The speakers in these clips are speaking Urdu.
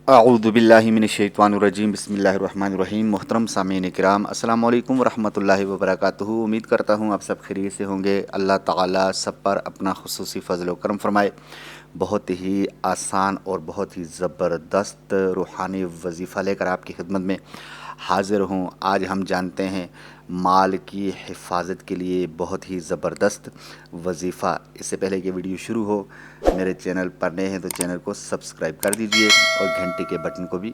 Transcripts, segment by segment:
اعوذ باللہ من الشیطان الرجیم بسم اللہ الرحمن الرحیم۔ محترم سامعین کرام، السلام علیکم ورحمۃ اللہ وبرکاتہ۔ امید کرتا ہوں آپ سب خیریت سے ہوں گے۔ اللہ تعالیٰ سب پر اپنا خصوصی فضل و کرم فرمائے۔ بہت ہی آسان اور بہت ہی زبردست روحانی وظیفہ لے کر آپ کی خدمت میں حاضر ہوں۔ آج ہم جانتے ہیں مال کی حفاظت کے لیے بہت ہی زبردست وظیفہ۔ اس سے پہلے کہ ویڈیو شروع ہو، میرے چینل پر نئے ہیں تو چینل کو سبسکرائب کر دیجئے اور گھنٹی کے بٹن کو بھی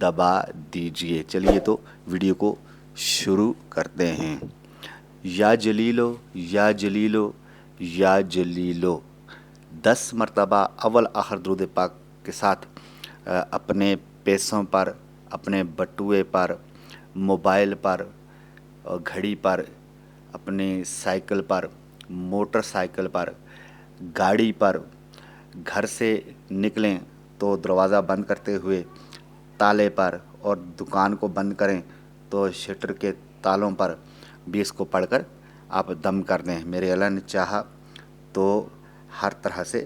دبا دیجئے۔ چلیے تو ویڈیو کو شروع کرتے ہیں۔ یا جلیلو یا جلیلو یا جلیلو، 10 مرتبہ اول آخر درود پاک کے ساتھ اپنے پیسوں پر، اپنے بٹوے پر، موبائل پر، گھڑی پر، اپنے سائیکل پر، موٹر سائیکل پر، گاڑی پر، گھر سے نکلیں تو دروازہ بند کرتے ہوئے تالے پر، اور دکان کو بند کریں تو شٹر کے تالوں پر بھی اس کو پڑھ کر آپ دم کر دیں۔ میرے اللہ نے چاہا تو ہر طرح سے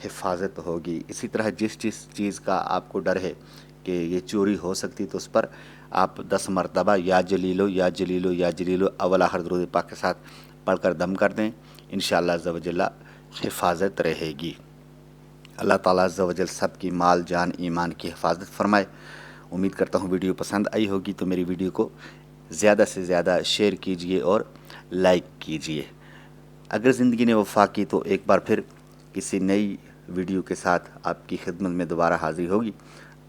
حفاظت ہوگی۔ اسی طرح جس چیز کا آپ کو ڈر ہے کہ یہ چوری ہو سکتی، تو اس پر آپ 10 مرتبہ یا جلیلو یا جلیلو یا جلیلو اول آخر درود پاک کے ساتھ پڑھ کر دم کر دیں۔ انشاءاللہ عز و جل حفاظت رہے گی۔ اللہ تعالیٰ عز و جل سب کی مال جان ایمان کی حفاظت فرمائے۔ امید کرتا ہوں ویڈیو پسند آئی ہوگی، تو میری ویڈیو کو زیادہ سے زیادہ شیئر کیجئے اور لائک کیجئے۔ اگر زندگی نے وفا کی تو ایک بار پھر کسی نئی ویڈیو کے ساتھ آپ کی خدمت میں دوبارہ حاضر ہوگی۔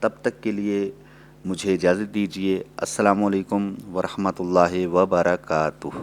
تب تک کے لیے مجھے اجازت دیجئے۔ السلام علیکم ورحمۃ اللہ وبرکاتہ۔